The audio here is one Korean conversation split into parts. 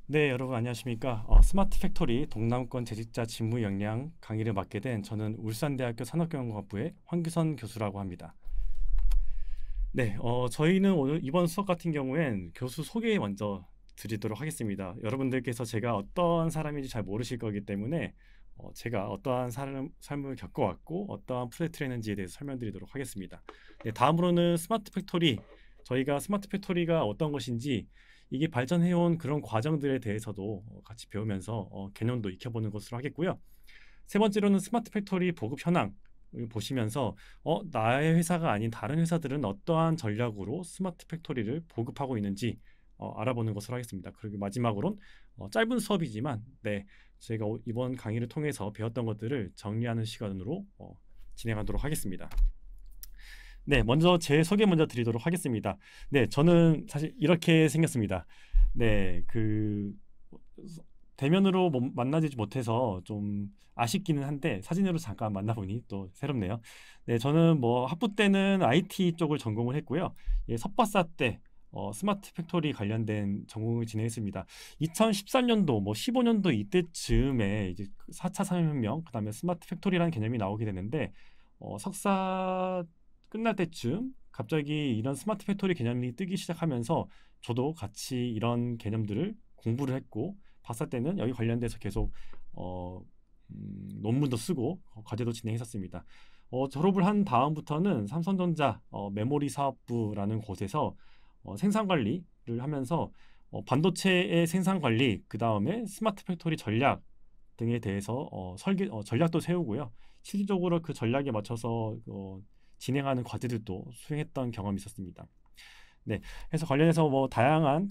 네, 여러분 안녕하십니까? 스마트 팩토리 동남권 재직자 직무 역량 강의를 맡게 된 저는 울산대학교 산업경영학부의 황규선 교수라고 합니다. 네, 저희는 오늘 이번 수업 같은 경우엔 교수 소개 먼저 드리도록 하겠습니다. 여러분들께서 제가 어떤 사람인지 잘 모르실 거기 때문에 제가 어떠한 삶을 겪어왔고 어떠한 프로젝트를 했는지에 대해서 설명드리도록 하겠습니다. 네, 다음으로는 스마트 팩토리, 저희가 스마트 팩토리가 어떤 것인지 이게 발전해온 그런 과정들에 대해서도 같이 배우면서 개념도 익혀보는 것으로 하겠고요. 세 번째로는 스마트 팩토리 보급 현황을 보시면서 나의 회사가 아닌 다른 회사들은 어떠한 전략으로 스마트 팩토리를 보급하고 있는지 알아보는 것으로 하겠습니다. 그리고 마지막으로는 짧은 수업이지만 네, 저희가 이번 강의를 통해서 배웠던 것들을 정리하는 시간으로 진행하도록 하겠습니다. 네, 먼저 제 소개 먼저 드리도록 하겠습니다. 네, 저는 사실 이렇게 생겼습니다. 네, 대면으로 만나지 못해서 좀 아쉽기는 한데 사진으로 잠깐 만나보니 또 새롭네요. 네, 저는 뭐 학부 때는 IT 쪽을 전공을 했고요. 예, 석박사 때 스마트 팩토리 관련된 전공을 진행했습니다. 2013년도, 뭐 15년도 이때쯤에 이제 4차 산업혁명, 그다음에 스마트 팩토리라는 개념이 나오게 되는데 석사 끝날 때쯤 갑자기 이런 스마트 팩토리 개념이 뜨기 시작하면서 저도 같이 이런 개념들을 공부를 했고 박사 때는 여기 관련돼서 계속 어, 논문도 쓰고 과제도 진행했었습니다. 졸업을 한 다음부터는 삼성전자 메모리 사업부라는 곳에서 생산 관리를 하면서 반도체의 생산 관리, 그 다음에 스마트 팩토리 전략 등에 대해서 전략도 세우고요. 실질적으로 그 전략에 맞춰서 진행하는 과제들도 수행했던 경험이 있었습니다. 네, 해서 관련해서 뭐 다양한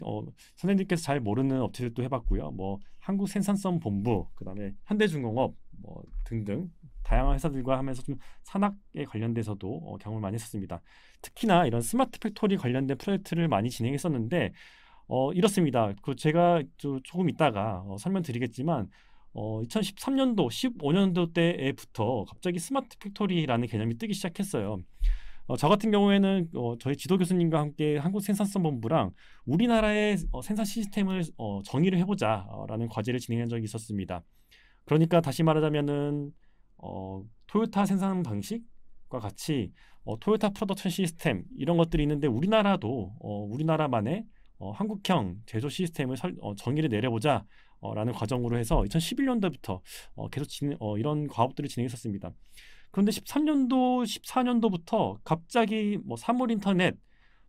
선생님께서 잘 모르는 업체들도 해봤고요. 뭐 한국생산성본부, 그다음에 현대중공업 뭐 등등 다양한 회사들과 하면서 좀 산학에 관련돼서도 경험을 많이 했었습니다. 특히나 이런 스마트 팩토리 관련된 프로젝트를 많이 진행했었는데 이렇습니다. 그 제가 조금 이따가 설명드리겠지만 2013년도, 15년도 때부터 갑자기 스마트 팩토리라는 개념이 뜨기 시작했어요. 저 같은 경우에는 저희 지도 교수님과 함께 한국생산성본부랑 우리나라의 생산 시스템을 정의를 해보자라는 과제를 진행한 적이 있었습니다. 그러니까 다시 말하자면은 토요타 생산 방식과 같이 토요타 프로덕션 시스템 이런 것들이 있는데 우리나라도 우리나라만의 한국형 제조 시스템을 정의를 내려보자 라는 과정으로 해서 2011년도부터 계속 이런 과업들을 진행했었습니다. 그런데 13년도, 14년도부터 갑자기 뭐 사물 인터넷,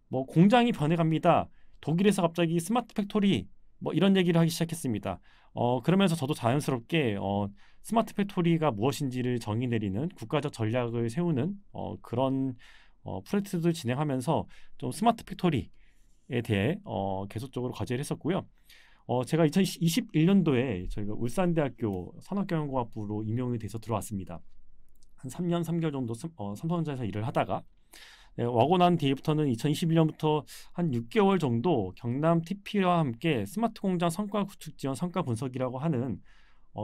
뭐 공장이 변해갑니다. 독일에서 갑자기 스마트 팩토리 뭐 이런 얘기를 하기 시작했습니다. 그러면서 저도 자연스럽게 스마트 팩토리가 무엇인지를 정의 내리는 국가적 전략을 세우는 그런 프로젝트들 진행하면서 좀 스마트 팩토리에 대해 계속적으로 과제를 했었고요. 제가 2021년도에 저희가 울산대학교 산업경영공학부로 임용이 돼서 들어왔습니다. 한 3년 3개월 정도 삼성전자에서 일을 하다가 네, 와고 난 뒤부터는 2021년부터 한 6개월 정도 경남 TP와 함께 스마트 공장 성과 구축 지원 성과 분석이라고 하는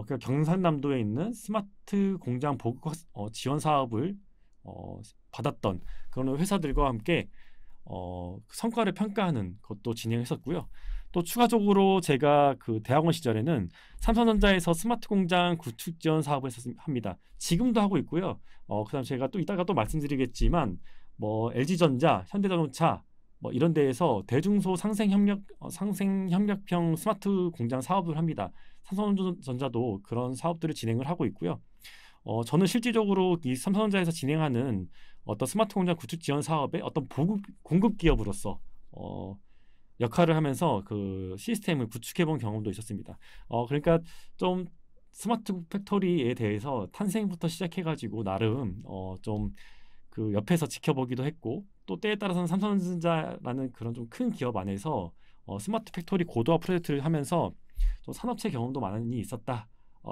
그 경상남도에 있는 스마트 공장 보급 지원 사업을 받았던 그런 회사들과 함께 그 성과를 평가하는 것도 진행했었고요. 또 추가적으로 제가 그 대학원 시절에는 삼성전자에서 스마트 공장 구축 지원 사업을 합니다. 지금도 하고 있고요. 그다음 제가 또 이따가 또 말씀드리겠지만 뭐 LG전자, 현대자동차 뭐 이런 데에서 대중소 상생 협력형 스마트 공장 사업을 합니다. 삼성전자도 그런 사업들을 진행을 하고 있고요. 저는 실질적으로 이 삼성전자에서 진행하는 어떤 스마트 공장 구축 지원 사업의 어떤 공급 기업으로서 역할을 하면서 그 시스템을 구축해 본 경험도 있었습니다. 그러니까 좀 스마트 팩토리에 대해서 탄생부터 시작해 가지고 나름 좀 그 옆에서 지켜보기도 했고 또 때에 따라서는 삼성전자라는 그런 좀 큰 기업 안에서 스마트 팩토리 고도화 프로젝트를 하면서 좀 산업체 경험도 많이 있었다.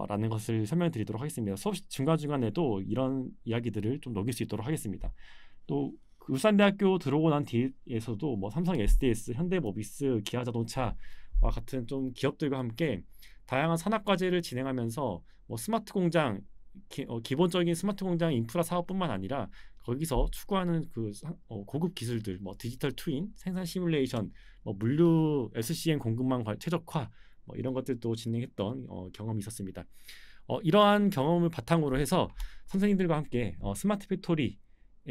라는 것을 설명드리도록 하겠습니다. 수업 중간중간에도 이런 이야기들을 좀 녹일 수 있도록 하겠습니다. 또 울산대학교 들어오고 난 뒤에서도 뭐 삼성 SDS, 현대모비스, 기아자동차와 같은 좀 기업들과 함께 다양한 산업 과제를 진행하면서 뭐 스마트 공장 기본적인 스마트 공장 인프라 사업뿐만 아니라 거기서 추구하는 그 고급 기술들, 뭐 디지털 트윈, 생산 시뮬레이션, 뭐 물류 SCM 공급망 최적화 이런 것들도 진행했던 경험이 있었습니다. 이러한 경험을 바탕으로 해서 선생님들과 함께 스마트 팩토리에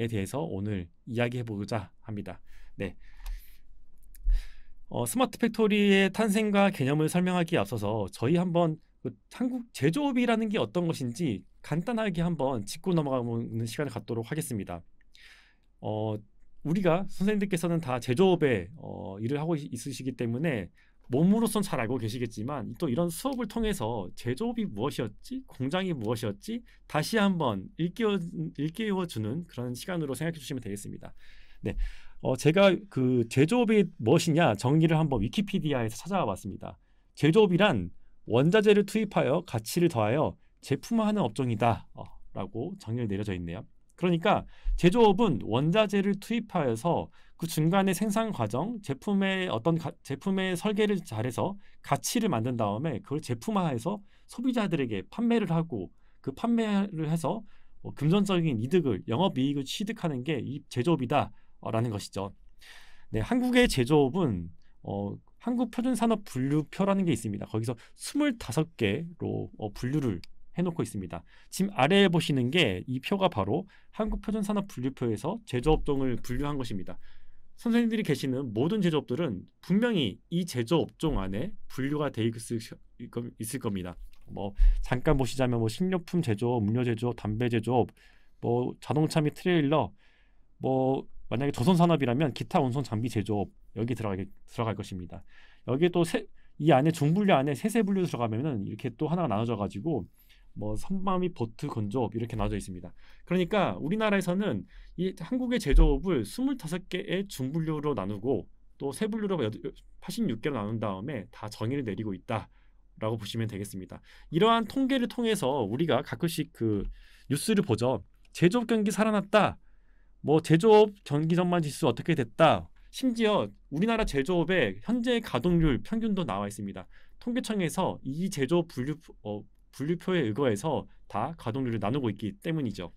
대해서 오늘 이야기해 보고자 합니다. 네. 스마트 팩토리의 탄생과 개념을 설명하기에 앞서서 저희 한번 그 한국 제조업이라는 게 어떤 것인지 간단하게 한번 짚고 넘어가는 시간을 갖도록 하겠습니다. 우리가 선생님들께서는 다 제조업에 일을 하고 있으시기 때문에 몸으로선 잘 알고 계시겠지만 또 이런 수업을 통해서 제조업이 무엇이었지, 공장이 무엇이었지 다시 한번 일깨워주는 그런 시간으로 생각해 주시면 되겠습니다. 네, 제가 그 제조업이 무엇이냐 정의를 한번 위키피디아에서 찾아와 봤습니다. 제조업이란 원자재를 투입하여 가치를 더하여 제품화하는 업종이다 라고 정의를 내려져 있네요. 그러니까 제조업은 원자재를 투입하여서 그 중간에 생산 과정, 제품의 설계를 잘해서 가치를 만든 다음에 그걸 제품화해서 소비자들에게 판매를 하고 그 판매를 해서 금전적인 이득을, 영업이익을 취득하는 게 이 제조업이다라는 것이죠. 네, 한국의 제조업은 한국표준산업분류표라는 게 있습니다. 거기서 25개로 분류를 해놓고 있습니다. 지금 아래에 보시는 게 이 표가 바로 한국표준산업분류표에서 제조업종을 분류한 것입니다. 선생님들이 계시는 모든 제조업들은 분명히 이 제조업종 안에 분류가 돼 있을 겁니다. 잠깐 보시자면 식료품 제조업, 음료 제조업, 담배 제조업, 자동차 및 트레일러, 만약에 조선산업이라면 기타 운송 장비 제조업 여기 들어갈 것입니다. 여기에 또 이 안에 중분류 안에 세세 분류 들어가면은 이렇게 또 하나가 나눠져 가지고 선박 및 보트 건조업 이렇게 나눠져 있습니다. 그러니까 우리나라에서는 이 한국의 제조업을 25개의 중분류로 나누고 또 세분류로 86개로 나눈 다음에 다 정의를 내리고 있다라고 보시면 되겠습니다. 이러한 통계를 통해서 우리가 가끔씩 그 뉴스를 보죠. 제조업 경기 살아났다. 제조업 경기 전망 지수 어떻게 됐다. 심지어 우리나라 제조업의 현재 가동률 평균도 나와 있습니다. 통계청에서 이 제조업 분류표에 의거해서 다 가동률을 나누고 있기 때문이죠.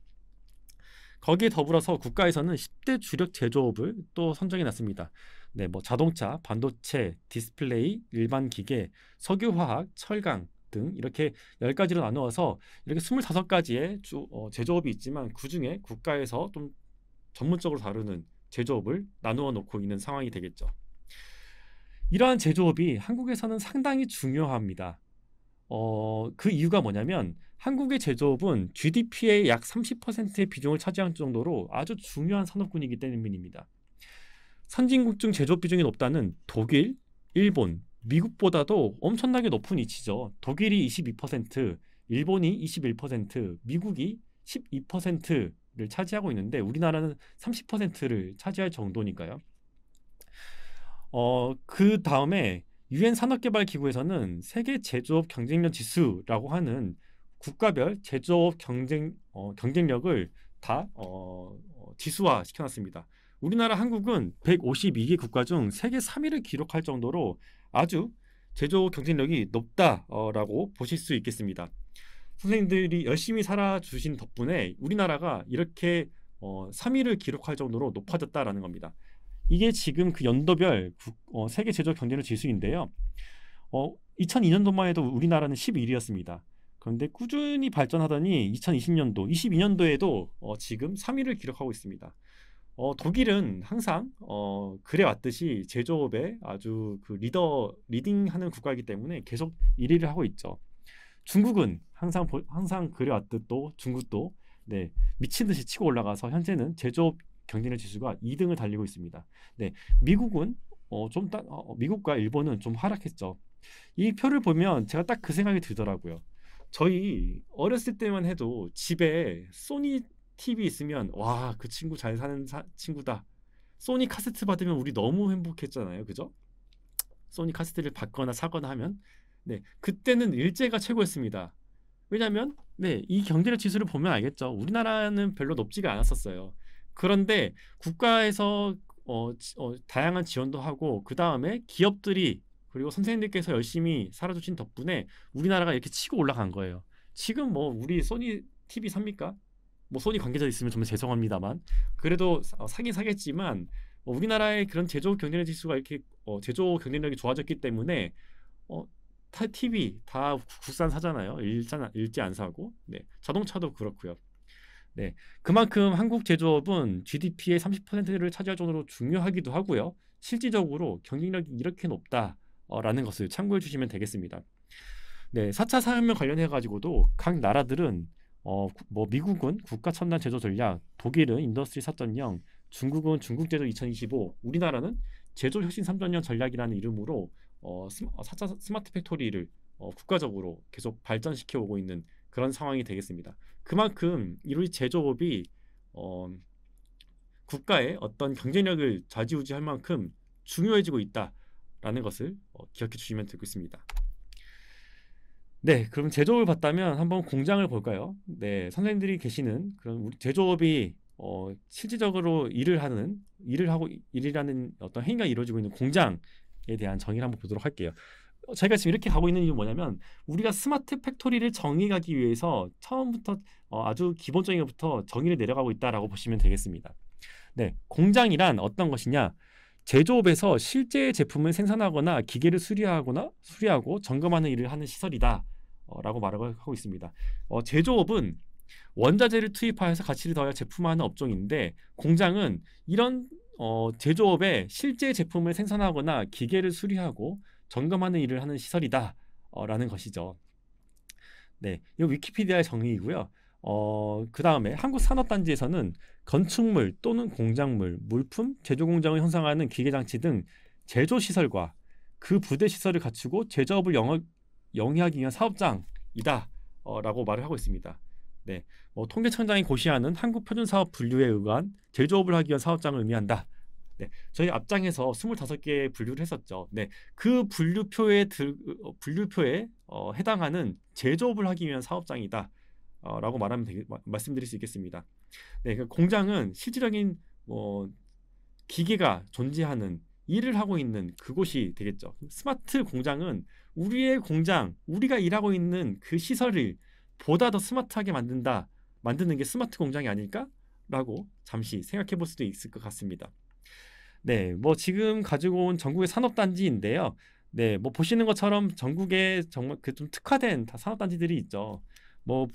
거기에 더불어서 국가에서는 10대 주력 제조업을 또 선정해 놨습니다. 네, 자동차, 반도체, 디스플레이, 일반 기계, 석유화학, 철강 등 이렇게 10가지로 나누어서 이렇게 25가지의 제조업이 있지만 그중에 국가에서 좀 전문적으로 다루는 제조업을 나누어 놓고 있는 상황이 되겠죠. 이러한 제조업이 한국에서는 상당히 중요합니다. 그 이유가 뭐냐면 한국의 제조업은 GDP의 약 30%의 비중을 차지할 정도로 아주 중요한 산업군이기 때문입니다. 선진국 중 제조업 비중이 높다는 독일, 일본, 미국보다도 엄청나게 높은 위치죠. 독일이 22%, 일본이 21%, 미국이 12%를 차지하고 있는데 우리나라는 30%를 차지할 정도니까요. 그 다음에 유엔 산업개발기구에서는 세계 제조업 경쟁력 지수라고 하는 국가별 제조업 경쟁력을 다 지수화 시켜놨습니다. 우리나라 한국은 152개 국가 중 세계 3위를 기록할 정도로 아주 제조업 경쟁력이 높다라고 보실 수 있겠습니다. 선생님들이 열심히 살아주신 덕분에 우리나라가 이렇게 3위를 기록할 정도로 높아졌다라는 겁니다. 이게 지금 그 연도별 세계 제조업 경쟁력 지수인데요. 2002년도만 해도 우리나라는 11위였습니다. 그런데 꾸준히 발전하더니 2020년도, 22년도에도 지금 3위를 기록하고 있습니다. 독일은 항상 그래왔듯이 제조업에 아주 그 리딩하는 국가이기 때문에 계속 1위를 하고 있죠. 중국은 항상 그래왔듯 또 중국도 네, 미친 듯이 치고 올라가서 현재는 제조업 경쟁력 지수가 2등을 달리고 있습니다. 네, 미국은 미국과 일본은 좀 하락했죠. 이 표를 보면 제가 딱 그 생각이 들더라고요. 저희 어렸을 때만 해도 집에 소니 TV 있으면 와, 그 친구 잘 사는 친구다. 소니 카세트 받으면 우리 너무 행복했잖아요. 그죠? 소니 카세트를 받거나 사거나 하면 네, 그때는 일제가 최고였습니다. 왜냐하면 네, 이 경제력 지수를 보면 알겠죠. 우리나라는 별로 높지가 않았었어요. 그런데 국가에서 다양한 지원도 하고 그 다음에 기업들이 그리고 선생님들께서 열심히 살아주신 덕분에 우리나라가 이렇게 치고 올라간 거예요. 지금 우리 소니 TV 삽니까? 소니 관계자 있으면 정말 죄송합니다만 그래도 사긴 사겠지만 우리나라의 그런 제조 경쟁력 지수가 이렇게 제조 경쟁력이 좋아졌기 때문에 TV 다 국산 사잖아요. 일제 안 사고. 네, 자동차도 그렇고요. 네, 그만큼 한국 제조업은 GDP의 30%를 차지할 정도로 중요하기도 하고요. 실질적으로 경쟁력이 이렇게 높다라는 것을 참고해 주시면 되겠습니다. 네, 4차 산업혁명 관련해 가지고도 각 나라들은 뭐 미국은 국가 첨단 제조 전략, 독일은 인더스트리 4.0, 중국은 중국 제조 2025, 우리나라는 제조 혁신 3.0 전략이라는 이름으로 4차 스마트 팩토리를 국가적으로 계속 발전시켜 오고 있는 그런 상황이 되겠습니다. 그만큼 우리 제조업이 국가의 어떤 경쟁력을 좌지우지할 만큼 중요해지고 있다라는 것을 기억해 주시면 되겠습니다. 네, 그럼 제조업을 봤다면 한번 공장을 볼까요? 네, 선생님들이 계시는 그런 우리 제조업이 실질적으로 일이라는 어떤 행위가 이루어지고 있는 공장에 대한 정의를 한번 보도록 할게요. 저희가 지금 이렇게 가고 있는 이유는 뭐냐면 우리가 스마트 팩토리를 정의하기 위해서 처음부터 아주 기본적인 것부터 정의를 내려가고 있다라고 보시면 되겠습니다. 네, 공장이란 어떤 것이냐? 제조업에서 실제 제품을 생산하거나 기계를 수리하고 점검하는 일을 하는 시설이다. 라고 말을 하고 있습니다. 제조업은 원자재를 투입하여서 가치를 더하여 제품화하는 업종인데 공장은 이런 제조업에 실제 제품을 생산하거나 기계를 수리하고 점검하는 일을 하는 시설이다. 라는 것이죠. 네, 이 위키피디아의 정의이고요. 그 다음에 한국산업단지에서는 건축물 또는 공작물, 물품, 제조공장을 형성하는 기계장치 등 제조시설과 그 부대 시설을 갖추고 제조업을 영위하기 위한 사업장이다 라고 말을 하고 있습니다. 네, 통계청장이 고시하는 한국표준사업 분류에 의한 제조업을 하기 위한 사업장을 의미한다. 네, 저희 앞장에서 25개의 분류를 했었죠. 네, 그 분류표에 해당하는 제조업을 하기 위한 사업장이다 라고 말씀드릴 수 있겠습니다. 네, 그 공장은 실질적인 기계가 존재하는 일을 하고 있는 그곳이 되겠죠. 스마트 공장은 우리의 공장, 우리가 일하고 있는 그 시설을 보다 더 스마트하게 만드는 게 스마트 공장이 아닐까라고 잠시 생각해 볼 수도 있을 것 같습니다. 네, 뭐 지금 가지고 온 전국의 산업단지인데요. 네, 뭐 보시는 것처럼 전국에 정말 그 좀 특화된 산업단지들이 있죠. 뭐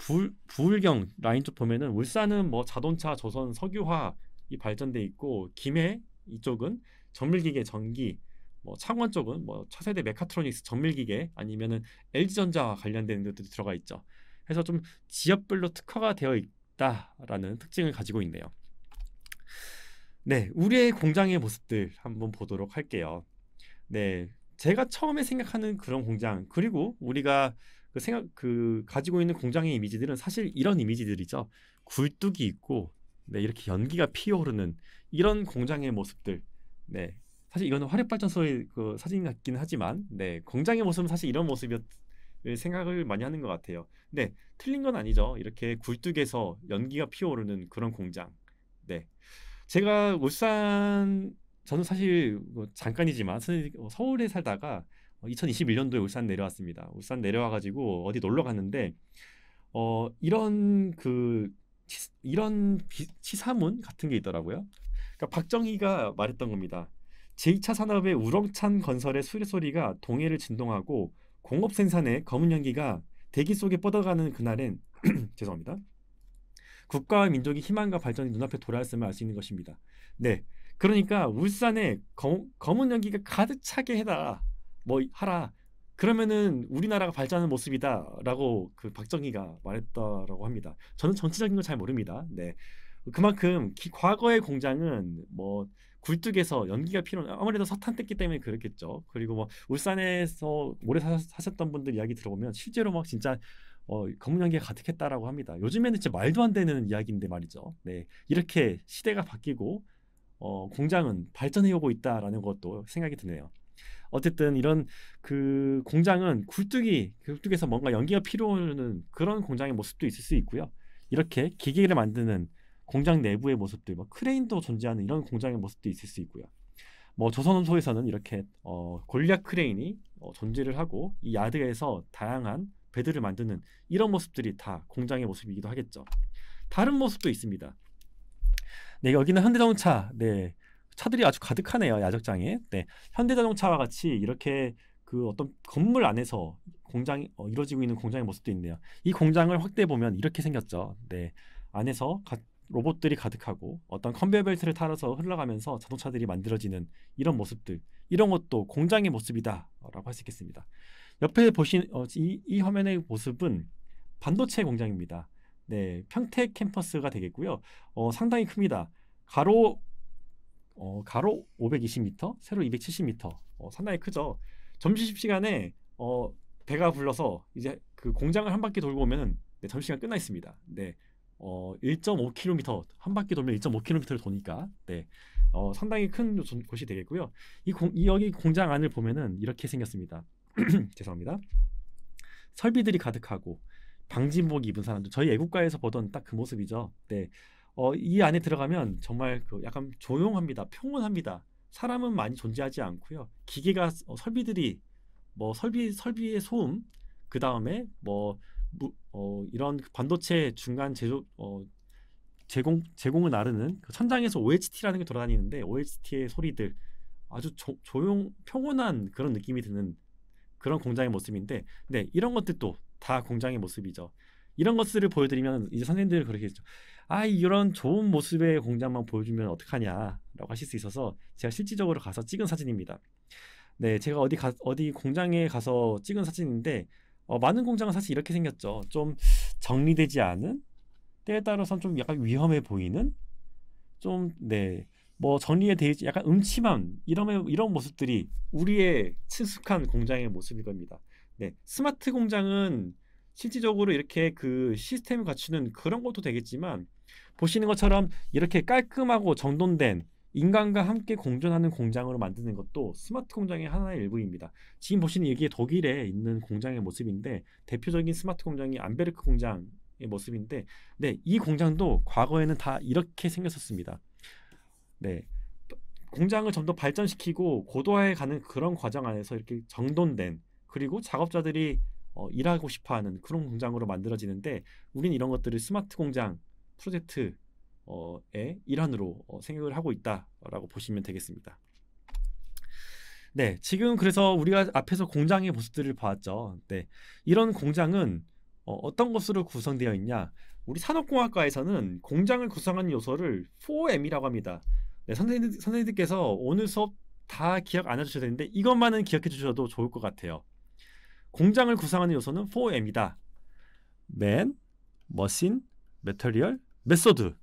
부울경 라인 쪽 보면은 울산은 뭐 자동차, 조선, 석유화 이 발전돼 있고 김해 이쪽은 정밀기계, 전기, 뭐 창원 쪽은 뭐 차세대 메카트로닉스 정밀기계 아니면은 LG전자와 관련된 것들이 들어가 있죠. 그래서 좀 지역별로 특화가 되어 있다라는 특징을 가지고 있네요. 네, 우리의 공장의 모습들 한번 보도록 할게요. 네, 제가 처음에 생각하는 그런 공장 그리고 우리가 가지고 있는 공장의 이미지들은 사실 이런 이미지들이죠. 굴뚝이 있고, 네, 이렇게 연기가 피어오르는 이런 공장의 모습들. 네, 사실 이거는 화력발전소의 그 사진 같기는 하지만, 네, 공장의 모습은 사실 이런 모습이었 생각을 많이 하는 것 같아요. 네, 틀린 건 아니죠. 이렇게 굴뚝에서 연기가 피어오르는 그런 공장. 네, 제가 저는 사실 잠깐이지만 서울에 살다가 2021년도에 울산 내려왔습니다. 울산 내려와가지고 어디 놀러 갔는데 이런 시사문 같은 게 있더라고요. 그러니까 박정희가 말했던 겁니다. 제2차 산업의 우렁찬 건설의 수레소리가 동해를 진동하고 공업 생산의 검은 연기가 대기 속에 뻗어가는 그날엔 죄송합니다. 국가와 민족이 희망과 발전이 눈앞에 돌아왔음을 알 수 있는 것입니다. 네, 그러니까 울산에 검은 연기가 가득 차게 하라. 그러면은 우리나라가 발전하는 모습이다라고 그 박정희가 말했다라고 합니다. 저는 정치적인 걸 잘 모릅니다. 네, 그만큼 과거의 공장은 뭐 굴뚝에서 연기가 아무래도 석탄 뗐기 때문에 그렇겠죠. 그리고 뭐 울산에서 오래 사셨던 분들 이야기 들어보면 실제로 막 진짜 검은 연기가 가득했다라고 합니다. 요즘에는 진짜 말도 안 되는 이야기인데 말이죠. 네, 이렇게 시대가 바뀌고 공장은 발전해 오고 있다라는 것도 생각이 드네요. 어쨌든 이런 그 공장은 굴뚝에서 뭔가 연기가 필요한 그런 공장의 모습도 있을 수 있고요. 이렇게 기계를 만드는 공장 내부의 모습들, 뭐 크레인도 존재하는 이런 공장의 모습도 있을 수 있고요. 뭐 조선업소에서는 이렇게 골리앗 크레인이 존재를 하고 이 야드에서 다양한 배들을 만드는 이런 모습들이 다 공장의 모습이기도 하겠죠. 다른 모습도 있습니다. 네, 여기는 현대자동차. 네, 차들이 아주 가득하네요. 야적장에. 네, 현대자동차와 같이 이렇게 그 어떤 건물 안에서 공장이 이루어지고 있는 공장의 모습도 있네요. 이 공장을 확대해 보면 이렇게 생겼죠. 네, 안에서 로봇들이 가득하고 어떤 컨베이어 벨트를 타서 흘러가면서 자동차들이 만들어지는 이런 모습들, 이런 것도 공장의 모습이다라고 할 수 있겠습니다. 옆에 보신 이 화면의 모습은 반도체 공장입니다. 네, 평택 캠퍼스가 되겠고요. 상당히 큽니다. 가로 520m, 세로 270m. 상당히 크죠. 점심시간에 배가 불러서 이제 그 공장을 한 바퀴 돌고 오면은 네, 점심시간 끝나 있습니다. 네, 1.5km 한 바퀴 돌면 1.5km를 도니까 네, 상당히 큰 곳이 되겠고요. 여기 공장 안을 보면은 이렇게 생겼습니다. 죄송합니다. 설비들이 가득하고 방진복 입은 사람들, 저희 애국가에서 보던 딱 그 모습이죠. 네, 이 안에 들어가면 정말 그 약간 조용합니다. 평온합니다. 사람은 많이 존재하지 않고요. 기계가 설비들이 뭐 설비의 소음, 그 다음에 뭐 이런 반도체 중간 제공을 나르는 그 천장에서 OHT라는 게 돌아다니는데 OHT의 소리들, 아주 평온한 그런 느낌이 드는 그런 공장의 모습인데, 네, 이런 것들도 다 공장의 모습이죠. 이런 것들을 보여드리면 이제 선생님들 그렇겠죠. 이런 좋은 모습의 공장만 보여주면 어떡하냐라고 하실 수 있어서 제가 실질적으로 가서 찍은 사진입니다. 네, 제가 어디 공장에 가서 찍은 사진인데, 많은 공장은 사실 이렇게 생겼죠. 좀 정리되지 않은, 때에 따라서는 좀 약간 위험해 보이는, 좀, 네, 뭐 정리에 되지 약간 음침한 이런 모습들이 우리의 친숙한 공장의 모습일 겁니다. 네, 스마트 공장은 실질적으로 이렇게 그 시스템을 갖추는 그런 것도 되겠지만, 보시는 것처럼 이렇게 깔끔하고 정돈된 인간과 함께 공존하는 공장으로 만드는 것도 스마트 공장의 하나의 일부입니다. 지금 보시는 이게 독일에 있는 공장의 모습인데, 대표적인 스마트 공장이 암베르크 공장의 모습인데, 네, 이 공장도 과거에는 다 이렇게 생겼었습니다. 네, 공장을 좀 더 발전시키고 고도화해 가는 그런 과정 안에서 이렇게 정돈된, 그리고 작업자들이 일하고 싶어하는 그런 공장으로 만들어지는데, 우리는 이런 것들을 스마트 공장 프로젝트의 일환으로 생각을 하고 있다라고 보시면 되겠습니다. 네, 지금 그래서 우리가 앞에서 공장의 모습들을 봤죠. 네, 이런 공장은 어떤 것으로 구성되어 있냐? 우리 산업공학과에서는 공장을 구성하는 요소를 4M이라고 합니다. 네, 선생님들께서 오늘 수업 다 기억 안 해주셔도 되는데 이것만은 기억해 주셔도 좋을 것 같아요. 공장을 구성하는 요소는 4M이다. Man, Machine, Material, Method.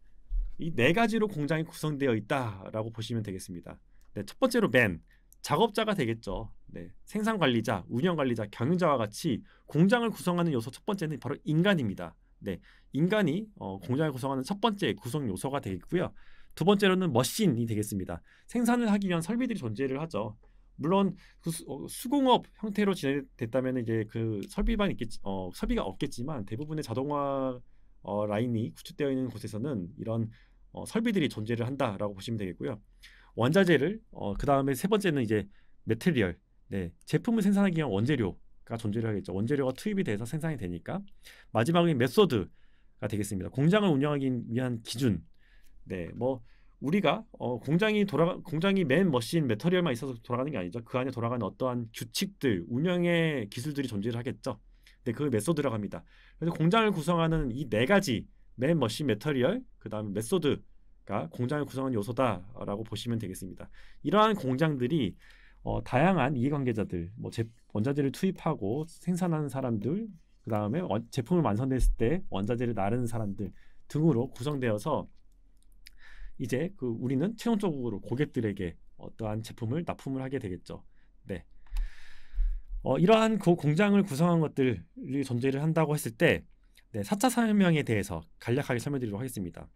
이 네 가지로 공장이 구성되어 있다라고 보시면 되겠습니다. 네, 첫 번째로 Man, 작업자가 되겠죠. 네, 생산관리자, 운영관리자, 경영자와 같이 공장을 구성하는 요소 첫 번째는 바로 인간입니다. 네, 인간이 공장을 구성하는 첫 번째 구성 요소가 되겠고요. 두 번째로는 머신이 되겠습니다. 생산을 하기 위한 설비들이 존재를 하죠. 물론 수공업 형태로 진행됐다면 이제 그 설비가 없겠지만, 대부분의 자동화 라인이 구축되어 있는 곳에서는 이런 설비들이 존재를 한다라고 보시면 되겠고요. 원자재를 그 다음에 세 번째는 이제 매테리얼, 네, 제품을 생산하기 위한 원재료가 존재를 하겠죠. 원재료가 투입이 돼서 생산이 되니까. 마지막에 메소드가 되겠습니다. 공장을 운영하기 위한 기준. 네, 뭐 우리가 공장이 맨 머신 매터리얼만 있어서 돌아가는 게 아니죠. 그 안에 돌아가는 어떠한 규칙들, 운영의 기술들이 존재를 하겠죠. 네, 그걸 메소드라고 합니다. 그래서 공장을 구성하는 이 네 가지, 맨 머신 매터리얼, 그 다음에 메소드가 공장을 구성하는 요소다라고 보시면 되겠습니다. 이러한 공장들이 다양한 이해관계자들, 뭐 원자재를 투입하고 생산하는 사람들, 그 다음에 제품을 완성됐을 때 원자재를 나르는 사람들 등으로 구성되어서 이제 우리는 최종적으로 고객들에게 어떠한 제품을 납품을 하게 되겠죠. 네, 이러한 공장을 구성한 것들이 존재를 한다고 했을 때, 네, 4차 산업혁명에 대해서 간략하게 설명드리도록 하겠습니다.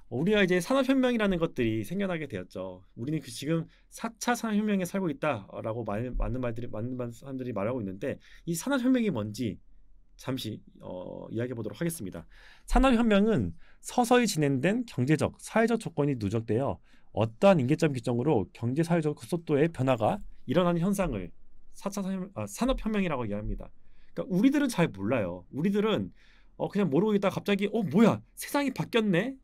우리가 이제 산업혁명이라는 것들이 생겨나게 되었죠. 우리는 지금 4차 산업혁명에 살고 있다라고 많은 사람들이 말하고 있는데, 이 산업혁명이 뭔지 잠시 이야기해 보도록 하겠습니다. 산업혁명은 서서히 진행된 경제적, 사회적 조건이 누적되어 어떠한 인계점 기점으로 경제, 사회적 속도의 변화가 일어나는 현상을 4차 산업혁명이라고 이야기합니다. 그러니까 우리들은 잘 몰라요. 우리들은 그냥 모르고 있다가 갑자기 뭐야, 세상이 바뀌었네?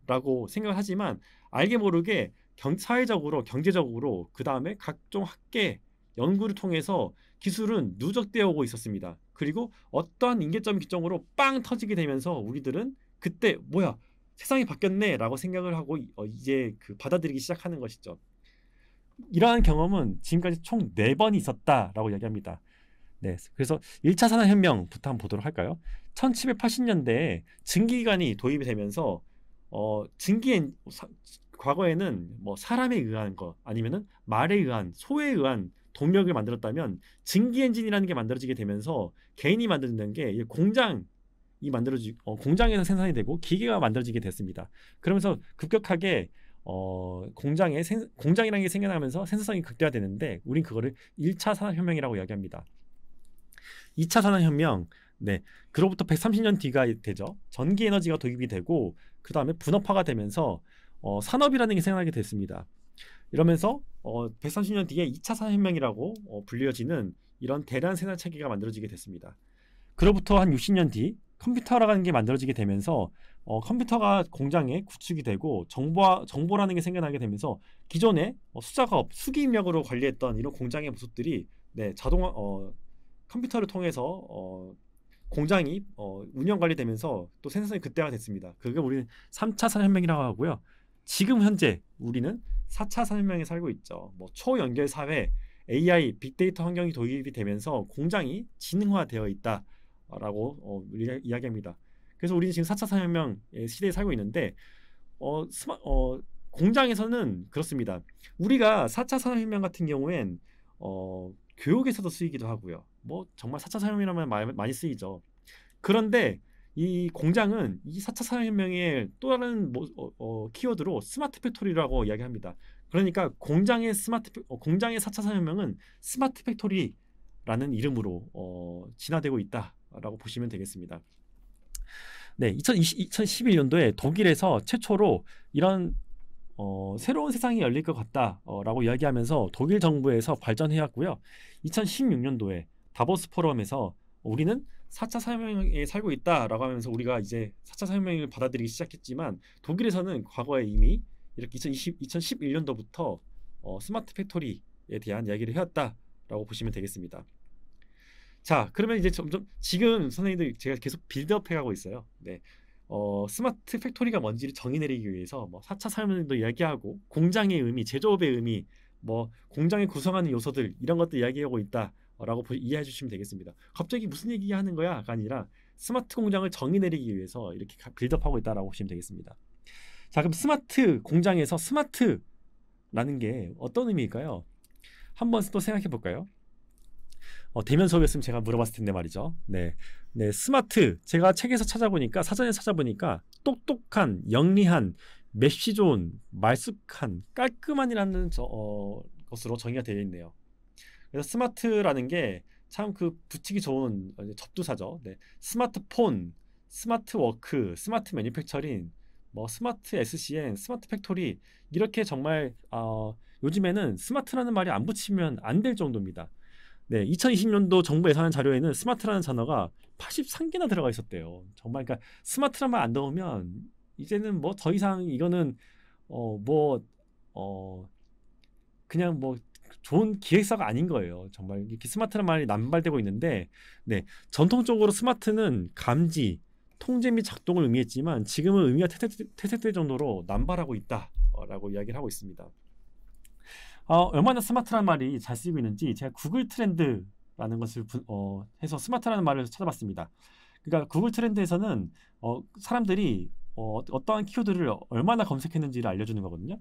라고 생각을 하지만, 알게 모르게 사회적으로, 경제적으로, 그 다음에 각종 학계 연구를 통해서 기술은 누적되어 오고 있었습니다. 그리고 어떠한 임계점 기점으로 빵 터지게 되면서 우리들은 그때 뭐야 세상이 바뀌었네라고 생각을 하고 이제 그 받아들이기 시작하는 것이죠. 이러한 경험은 지금까지 총 4번이 있었다라고 이야기합니다. 네, 그래서 1차 산업혁명부터 한번 보도록 할까요? 1780년대에 증기기관이 도입이 되면서 과거에는 뭐 사람에 의한 것 아니면은 말에 의한 소에 의한 동력을 만들었다면 증기 엔진이라는 게 만들어지게 되면서 개인이 만드는 게 공장에서 생산이 되고 기계가 만들어지게 됐습니다. 그러면서 급격하게 공장이라는 게 생겨나면서 생산성이 극대화되는데 우린 그거를 1차 산업혁명이라고 이야기합니다. 2차 산업혁명, 네, 그로부터 130년 뒤가 되죠. 전기 에너지가 도입이 되고 그 다음에 분업화가 되면서 산업이라는 게 생겨나게 됐습니다. 이러면서 130년 뒤에 2차 산업혁명이라고 불려지는 이런 대량 생산 체계가 만들어지게 됐습니다. 그로부터 한 60년 뒤 컴퓨터라는 게 만들어지게 되면서 컴퓨터가 공장에 구축이 되고 정보라는 게 생겨나게 되면서 기존에 수작업, 수기 입력으로 관리했던 이런 공장의 모습들이 네, 컴퓨터를 통해서 공장이 운영 관리되면서 또 생산성이 극대화가 됐습니다. 그게 우리는 3차 산업혁명이라고 하고요. 지금 현재 우리는 4차 산업혁명에 살고 있죠. 뭐 초연결 사회, AI, 빅데이터 환경이 도입이 되면서 공장이 지능화되어 있다라고 이야기합니다. 그래서 우리는 지금 4차 산업혁명의 시대에 살고 있는데 공장에서는 그렇습니다. 우리가 4차 산업혁명 같은 경우엔 교육에서도 쓰이기도 하고요. 뭐 정말 4차 산업혁명이라는 말 많이 쓰이죠. 그런데 이 공장은 이 4차 산업혁명의 또 다른 키워드로 스마트 팩토리라고 이야기합니다. 그러니까 공장의 4차 산업혁명은 스마트 팩토리라는 이름으로 진화되고 있다라고 보시면 되겠습니다. 네, 2011년도에 독일에서 최초로 이런 새로운 세상이 열릴 것 같다라고 이야기하면서 독일 정부에서 발전해왔고요. 2016년도에 다보스 포럼에서 우리는 4차 산업혁명에 살고 있다라고 하면서 우리가 이제 4차 산업혁명을 받아들이기 시작했지만 독일에서는 과거에 이미 이렇게 2011년도부터 스마트 팩토리에 대한 이야기를 해왔다라고 보시면 되겠습니다. 자, 그러면 이제 점점 지금 선생님들 제가 계속 빌드업 해가고 있어요. 네. 스마트 팩토리가 뭔지를 정의 내리기 위해서 뭐 4차 산업혁명도 이야기하고 공장의 의미, 제조업의 의미, 뭐 공장을 구성하는 요소들 이런 것들 이야기하고 있다라고 이해해 주시면 되겠습니다. 갑자기 무슨 얘기하는 거야가 아니라 스마트 공장을 정의 내리기 위해서 이렇게 빌드업하고 있다라고 보시면 되겠습니다. 자, 그럼 스마트 공장에서 스마트라는 게 어떤 의미일까요? 한번 또 생각해 볼까요? 대면 수업이었으면 제가 물어봤을 텐데 말이죠. 네, 스마트 제가 책에서 찾아보니까 사전에 찾아보니까 똑똑한, 영리한, 맵시 좋은, 말쑥한, 깔끔한이라는 것으로 정의가 되어 있네요. 그래서 스마트라는 게 참 그 붙이기 좋은 접두사죠. 네, 스마트폰, 스마트워크, 스마트 매니팩처링, 뭐 스마트 SCN, 스마트 팩토리 이렇게 정말 요즘에는 스마트라는 말이 안 붙이면 안 될 정도입니다. 네, 2020년도 정부 예산 자료에는 스마트라는 단어가 83개나 들어가 있었대요. 정말 그러니까 스마트란 말 안 넣으면 이제는 뭐 더 이상 이거는 그냥 뭐 좋은 기획사가 아닌 거예요. 정말 이렇게 스마트란 말이 남발되고 있는데, 네, 전통적으로 스마트는 감지, 통제 및 작동을 의미했지만 지금은 의미가 퇴색될 정도로 남발하고 있다라고 이야기를 하고 있습니다. 얼마나 스마트란 말이 잘 쓰이고 있는지 제가 구글 트렌드라는 것을 해서 스마트라는 말을 찾아봤습니다. 그러니까 구글 트렌드에서는 사람들이 어떠한 키워드를 얼마나 검색했는지를 알려주는 거거든요.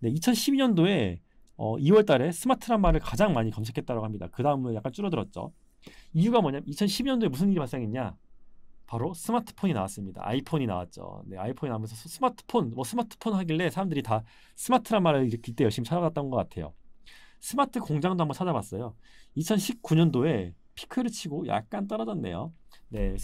네, 2012년도에 2월 달에 스마트란 말을 가장 많이 검색했다고 합니다. 그 다음으로 약간 줄어들었죠. 이유가 뭐냐면 2012년도에 무슨 일이 발생했냐? 바로 스마트폰이 나왔습니다. 아이폰이 나왔죠. 네, 아이폰이 나오면서 스마트폰 하길래 사람들이 다 스마트란 말을 이때 열심히 찾아갔던 것 같아요. 스마트 공장도 한번 찾아봤어요. 2019년도에 피크를 치고 약간 떨어졌네요. 네,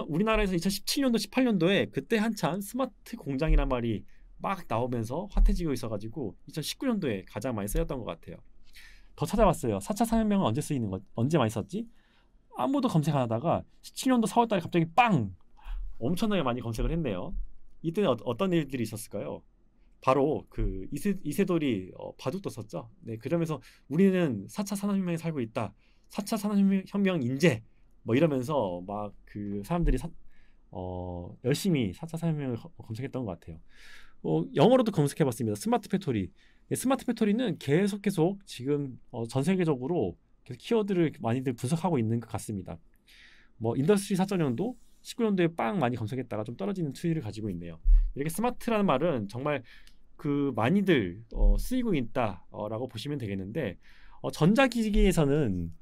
우리나라에서 2017년도, 18년도에 그때 한참 스마트 공장이란 말이 막 나오면서 핫해지고 있어가지고 2019년도에 가장 많이 쓰였던 것 같아요. 더 찾아봤어요. 4차 산업혁명은 언제 많이 썼지? 아무도 검색 안 하다가 17년도 4월달에 갑자기 빵! 엄청나게 많이 검색을 했네요. 이때는 어떤 일들이 있었을까요? 바로 그 이세돌이 바둑도 썼죠. 네, 그러면서 우리는 4차 산업혁명에 살고 있다. 4차 산업혁명 인재 뭐 이러면서 막 그 사람들이 열심히 4차 산업혁명을 검색했던 것 같아요. 영어로도 검색해봤습니다. 스마트 팩토리. 스마트 팩토리는 계속 지금 전 세계적으로 계속 키워드를 많이들 분석하고 있는 것 같습니다. 뭐 인더스트리 4.0도 19년도에 빵 많이 검색했다가 좀 떨어지는 추이를 가지고 있네요. 이렇게 스마트라는 말은 정말 그 많이들 쓰이고 있다라고 보시면 되겠는데 전자기기에서는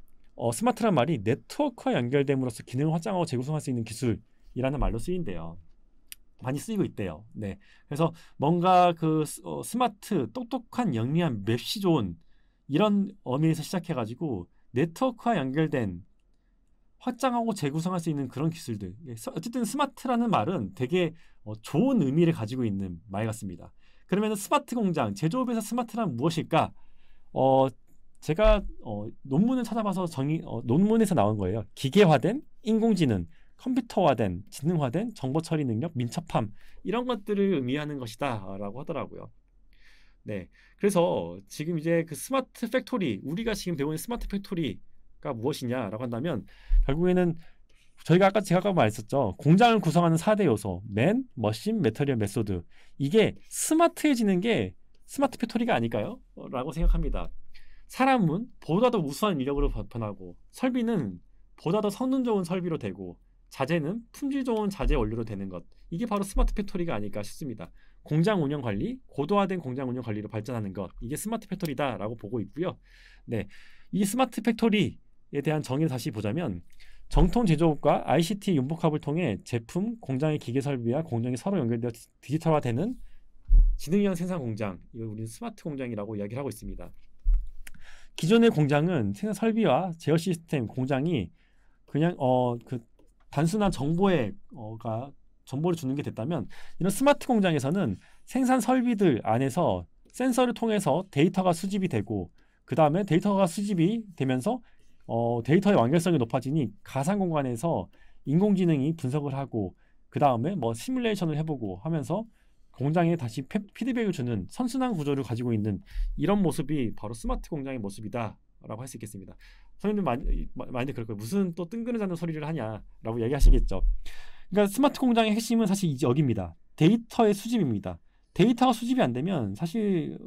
스마트란 말이 네트워크와 연결됨으로써 기능을 확장하고 재구성할 수 있는 기술이라는 말로 쓰인대요. 많이 쓰이고 있대요. 네, 그래서 뭔가 그 스마트, 똑똑한, 영리한, 맵시 좋은 이런 의미에서 시작해가지고 네트워크와 연결된 확장하고 재구성할 수 있는 그런 기술들. 어쨌든 스마트라는 말은 되게 좋은 의미를 가지고 있는 말 같습니다. 그러면 스마트 공장, 제조업에서 스마트란 무엇일까? 제가 논문을 찾아봐서 논문에서 나온 거예요. 기계화된 인공지능, 컴퓨터화된 지능화된 정보 처리 능력, 민첩함 이런 것들을 의미하는 것이다라고 하더라고요. 네, 그래서 지금 이제 그 스마트 팩토리, 우리가 지금 배우는 스마트 팩토리가 무엇이냐라고 한다면 결국에는 제가 아까 말했었죠. 공장을 구성하는 4대 요소, 맨, 머신, 매터리얼, 메소드. 이게 스마트해지는 게 스마트 팩토리가 아닐까요? 라고 생각합니다. 사람은 보다 더 우수한 인력으로 변하고, 설비는 보다 더 성능 좋은 설비로 되고, 자재는 품질 좋은 자재 원료로 되는 것. 이게 바로 스마트 팩토리가 아닐까 싶습니다. 공장 운영 관리, 고도화된 공장 운영 관리로 발전하는 것. 이게 스마트 팩토리다라고 보고 있고요. 네, 이 스마트 팩토리에 대한 정의를 다시 보자면 정통 제조업과 ICT 융복합을 통해 제품, 공장의 기계 설비와 공정이 서로 연결되어 디지털화되는 지능형 생산 공장, 이걸 우리는 스마트 공장이라고 이야기를 하고 있습니다. 기존의 공장은 생산 설비와 제어 시스템 공장이 그냥 그 단순한 정보를 주는 게 됐다면, 이런 스마트 공장에서는 생산 설비들 안에서 센서를 통해서 데이터가 수집이 되고, 그 다음에 데이터가 수집이 되면서 데이터의 완결성이 높아지니 가상 공간에서 인공지능이 분석을 하고, 그 다음에 뭐 시뮬레이션을 해보고 하면서 공장에 다시 피드백을 주는 선순환 구조를 가지고 있는 이런 모습이 바로 스마트 공장의 모습이다라고 할 수 있겠습니다. 선생님들 많이 그럴 거예요. 무슨 또 뜬구름 잡는 소리를 하냐라고 얘기하시겠죠. 그러니까 스마트 공장의 핵심은 사실 여기입니다. 데이터의 수집입니다. 데이터가 수집이 안 되면 사실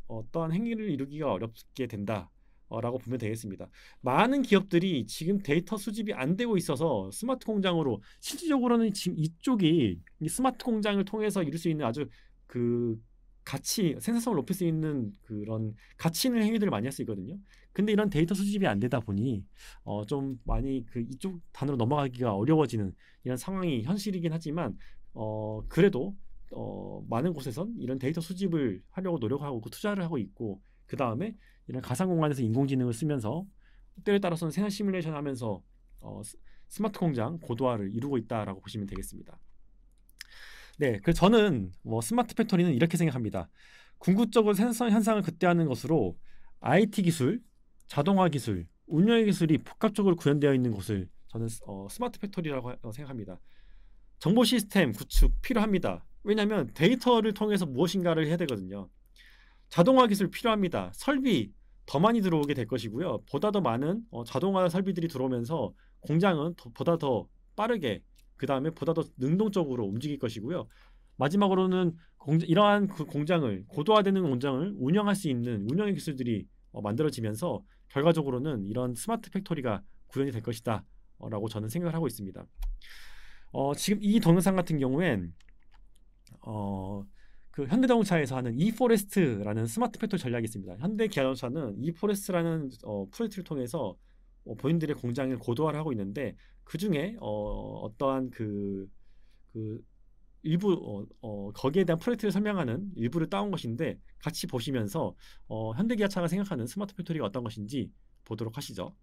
어떤 행위를 이루기가 어렵게 된다라고 보면 되겠습니다. 많은 기업들이 지금 데이터 수집이 안 되고 있어서 스마트 공장으로, 실질적으로는 지금 이쪽이 이 스마트 공장을 통해서 이룰 수 있는 아주 그 생산성을 높일 수 있는 그런 가치 있는 행위들을 많이 할 수 있거든요. 근데 이런 데이터 수집이 안 되다 보니 좀 많이 이쪽 단으로 넘어가기가 어려워지는 이런 상황이 현실이긴 하지만 그래도 많은 곳에선 이런 데이터 수집을 하려고 노력하고 투자를 하고 있고, 그 다음에 이런 가상 공간에서 인공지능을 쓰면서 때에 따라서는 생산 시뮬레이션 하면서 스마트 공장 고도화를 이루고 있다라고 보시면 되겠습니다. 네, 그래서 저는 스마트 팩토리는 이렇게 생각합니다. 궁극적으로 생산성 향상을 극대화하는 것으로 IT 기술, 자동화 기술, 운영의 기술이 복합적으로 구현되어 있는 곳을 저는 스마트 팩토리라고 생각합니다. 정보 시스템 구축 필요합니다. 왜냐하면 데이터를 통해서 무엇인가를 해야 되거든요. 자동화 기술 필요합니다. 설비 더 많이 들어오게 될 것이고요. 보다 더 많은 자동화 설비들이 들어오면서 공장은 보다 더 빠르게, 그 다음에 보다 더 능동적으로 움직일 것이고요. 마지막으로는 이러한 그 공장을, 고도화되는 공장을 운영할 수 있는 운영의 기술들이 만들어지면서 결과적으로는 이런 스마트 팩토리가 구현이 될 것이다 라고 저는 생각을 하고 있습니다. 지금 이 동영상 같은 경우엔 그 현대자동차에서 하는 eForest라는 스마트 팩토리 전략이 있습니다. 현대기아자동차는 eForest라는 프로젝트를 통해서 본인들의 공장을 고도화를 하고 있는데, 그 중에 어떠한 그 일부 거기에 대한 프로젝트를 설명하는 일부를 따온 것인데, 같이 보시면서 현대기아차가 생각하는 스마트 팩토리가 어떤 것인지 보도록 하시죠.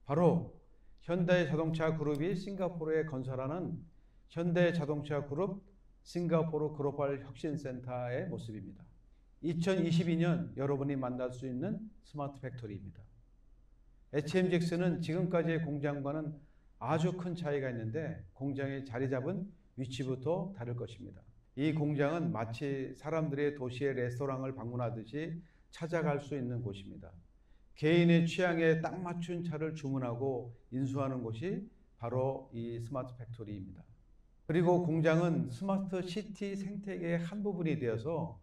바로 현대자동차 그룹이 싱가포르에 건설하는 현대자동차 그룹 싱가포르 글로벌 혁신센터의 모습입니다. 2022년 여러분이 만날 수 있는 스마트 팩토리입니다. HMGX는 지금까지의 공장과는 아주 큰 차이가 있는데, 공장이 자리 잡은 위치부터 다를 것입니다. 이 공장은 마치 사람들이 도시의 레스토랑을 방문하듯이 찾아갈 수 있는 곳입니다. 개인의 취향에 딱 맞춘 차를 주문하고 인수하는 곳이 바로 이 스마트 팩토리입니다. 그리고 공장은 스마트 시티 생태계의 한 부분이 되어서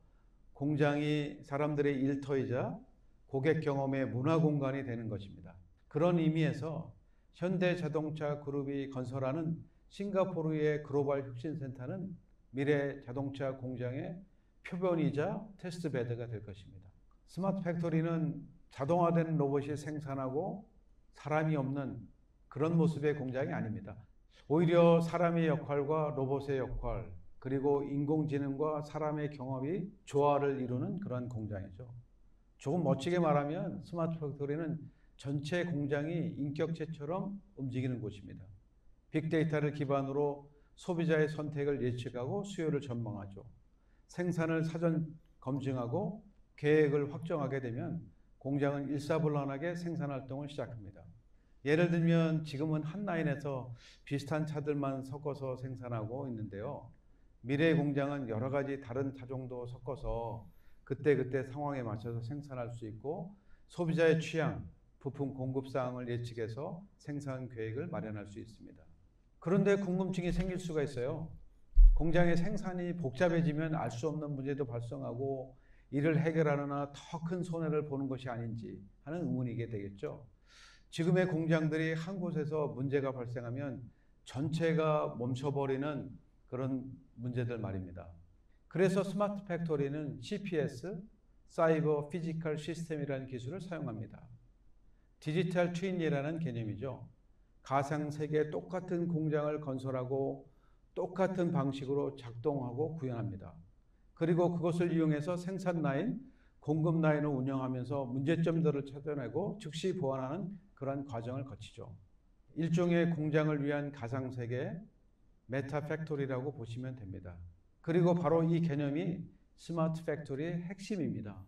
공장이 사람들의 일터이자 고객 경험의 문화 공간이 되는 것입니다. 그런 의미에서 현대자동차 그룹이 건설하는 싱가포르의 글로벌 혁신센터는 미래 자동차 공장의 표본이자 테스트베드가 될 것입니다. 스마트 팩토리는 자동화된 로봇이 생산하고 사람이 없는 그런 모습의 공장이 아닙니다. 오히려 사람의 역할과 로봇의 역할, 그리고 인공지능과 사람의 경험이 조화를 이루는 그런 공장이죠. 조금 멋지게 말하면 스마트 팩토리는 전체 공장이 인격체처럼 움직이는 곳입니다. 빅데이터를 기반으로 소비자의 선택을 예측하고 수요를 전망하죠. 생산을 사전 검증하고 계획을 확정하게 되면 공장은 일사불란하게 생산 활동을 시작합니다. 예를 들면 지금은 한 라인에서 비슷한 차들만 섞어서 생산하고 있는데요. 미래의 공장은 여러 가지 다른 차종도 섞어서 그때그때 상황에 맞춰서 생산할 수 있고 소비자의 취향, 부품 공급 사항을 예측해서 생산 계획을 마련할 수 있습니다. 그런데 궁금증이 생길 수가 있어요. 공장의 생산이 복잡해지면 알 수 없는 문제도 발생하고 이를 해결하느라 더 큰 손해를 보는 것이 아닌지 하는 의문이게 되겠죠. 지금의 공장들이 한 곳에서 문제가 발생하면 전체가 멈춰버리는 그런 문제들 말입니다. 그래서 스마트 팩토리는 CPS, 사이버 피지컬 시스템이라는 기술을 사용합니다. 디지털 트윈이라는 개념이죠. 가상 세계에 똑같은 공장을 건설하고 똑같은 방식으로 작동하고 구현합니다. 그리고 그것을 이용해서 생산 라인, 공급 라인을 운영하면서 문제점들을 찾아내고 즉시 보완하는 그런 과정을 거치죠. 일종의 공장을 위한 가상 세계, 메타 팩토리라고 보시면 됩니다. 그리고 바로 이 개념이 스마트 팩토리의 핵심입니다.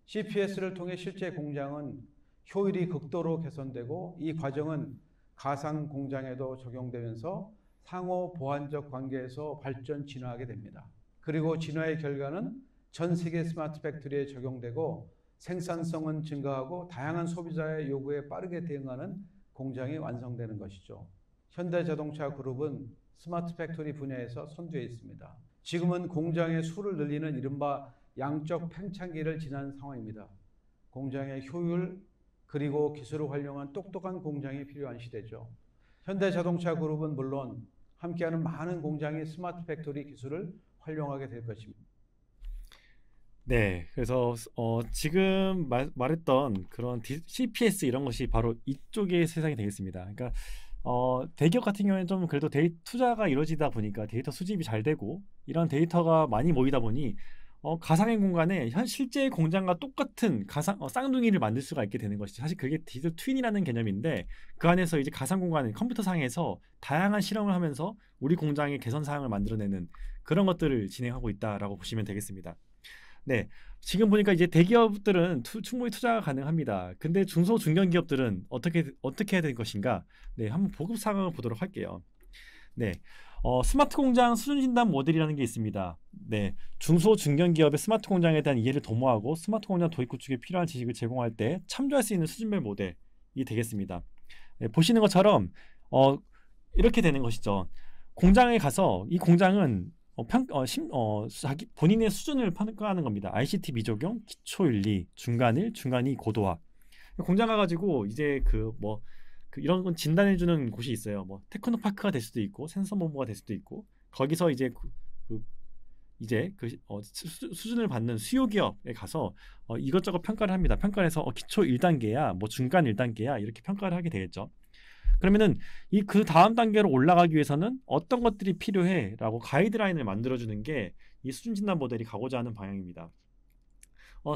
CPS를 통해 실제 공장은 효율이 극도로 개선되고 이 과정은 가상 공장에도 적용되면서 상호 보완적 관계에서 발전 진화하게 됩니다. 그리고 진화의 결과는 전 세계 스마트 팩토리에 적용되고 생산성은 증가하고 다양한 소비자의 요구에 빠르게 대응하는 공장이 완성되는 것이죠. 현대자동차 그룹은 스마트 팩토리 분야에서 선두에 있습니다. 지금은 공장의 수를 늘리는 이른바 양적 팽창기를 지난 상황입니다. 공장의 효율 그리고 기술을 활용한 똑똑한 공장이 필요한 시대죠. 현대자동차 그룹은 물론 함께하는 많은 공장이 스마트 팩토리 기술을 활용하게 될 것입니다. 네, 그래서 지금 말했던 그런 CPS 이런 것이 바로 이쪽의 세상이 되겠습니다. 그러니까 대기업 같은 경우에는 좀 그래도 투자가 이루어지다 보니까 데이터 수집이 잘 되고 이런 데이터가 많이 모이다 보니 가상의 공간에 실제 공장과 똑같은 쌍둥이를 만들 수가 있게 되는 것이죠. 사실 그게 디지털 트윈이라는 개념인데 그 안에서 이제 가상 공간은 컴퓨터 상에서 다양한 실험을 하면서 우리 공장의 개선 사항을 만들어내는 그런 것들을 진행하고 있다라고 보시면 되겠습니다. 네, 지금 보니까 이제 대기업들은 충분히 투자가 가능합니다. 근데 중소 중견 기업들은 어떻게 해야 될 것인가? 네, 한번 보급 상황을 보도록 할게요. 네, 스마트 공장 수준 진단 모델이라는 게 있습니다. 네, 중소 중견 기업의 스마트 공장에 대한 이해를 도모하고 스마트 공장 도입 구축에 필요한 지식을 제공할 때 참조할 수 있는 수준별 모델이 되겠습니다. 네, 보시는 것처럼 이렇게 되는 것이죠. 공장에 가서 이 공장은 자기 본인의 수준을 평가하는 겁니다. ICT 미적용, 기초윤리, 중간일, 중간이 고도화. 공장 가가지고 이제 이런 건 진단해주는 곳이 있어요. 뭐 테크노파크가 될 수도 있고 센서본부가 될 수도 있고 거기서 이제 수준을 받는 수요 기업에 가서 이것저것 평가를 합니다. 평가를 해서 기초 1단계야, 뭐 중간 1단계야 이렇게 평가를 하게 되겠죠. 그러면은 그 다음 단계로 올라가기 위해서는 어떤 것들이 필요해라고 가이드라인을 만들어주는 게 이 수준 진단 모델이 가고자 하는 방향입니다.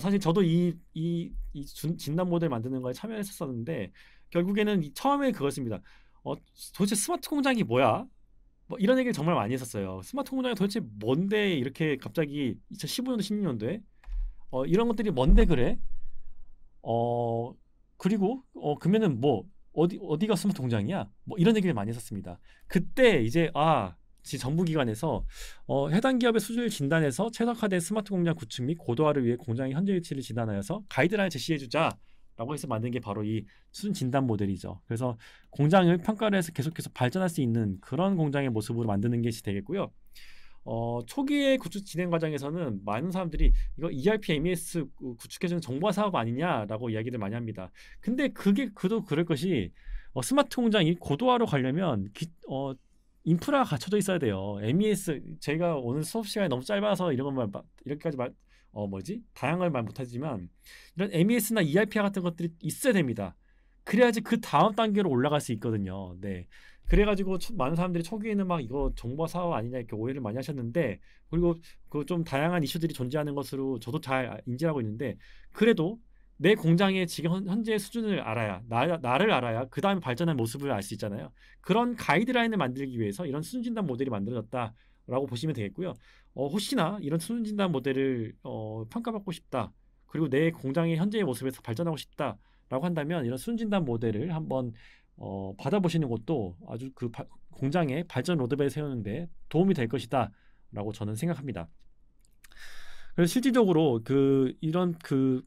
사실 저도 이 진단 모델 만드는 거에 참여했었는데 결국에는 처음에 그것입니다. 도대체 스마트 공장이 뭐야? 뭐 이런 얘기를 정말 많이 했었어요. 스마트 공장이 도대체 뭔데 이렇게 갑자기 2015년도 16년도에 이런 것들이 뭔데 그래? 그리고 그러면은 뭐 어디가 스마트 공장이야? 뭐 이런 얘기를 많이 했었습니다. 그때 이제 정부기관에서 해당 기업의 수준을 진단해서 최적화된 스마트 공장 구축 및 고도화를 위해 공장의 현재 위치를 진단하여서 가이드라인을 제시해주자라고 라고 해서 만든 게 바로 이 수준 진단 모델이죠. 그래서 공장을 평가를 해서 계속해서 발전할 수 있는 그런 공장의 모습으로 만드는 것이 되겠고요. 초기의 구축 진행 과정에서는 많은 사람들이 이거 ERP, MES 구축해주는 정보화 사업 아니냐라고 이야기를 많이 합니다. 근데 그도 그럴 것이 스마트 공장이 고도화로 가려면 인프라가 갖춰져 있어야 돼요. MES 제가 오늘 수업 시간이 너무 짧아서 이런 것만 이렇게까지 다양한 말 못하지만 이런 MES나 ERP 같은 것들이 있어야 됩니다. 그래야지 그 다음 단계로 올라갈 수 있거든요. 네. 그래가지고 많은 사람들이 초기에는 막 이거 정보 사업 아니냐 이렇게 오해를 많이 하셨는데, 그리고 그 좀 다양한 이슈들이 존재하는 것으로 저도 잘 인지하고 있는데, 그래도 내 공장의 지금 현재 수준을 알아야 나를 알아야 그 다음에 발전한 모습을 알 수 있잖아요. 그런 가이드라인을 만들기 위해서 이런 수준 진단 모델이 만들어졌다라고 보시면 되겠고요. 혹시나 이런 수준 진단 모델을 평가받고 싶다, 그리고 내 공장의 현재의 모습에서 발전하고 싶다라고 한다면 이런 수준 진단 모델을 한번 받아보시는 것도 아주 공장의 발전 로드맵을 세우는데 도움이 될 것이다라고 저는 생각합니다. 그래서 실질적으로 이런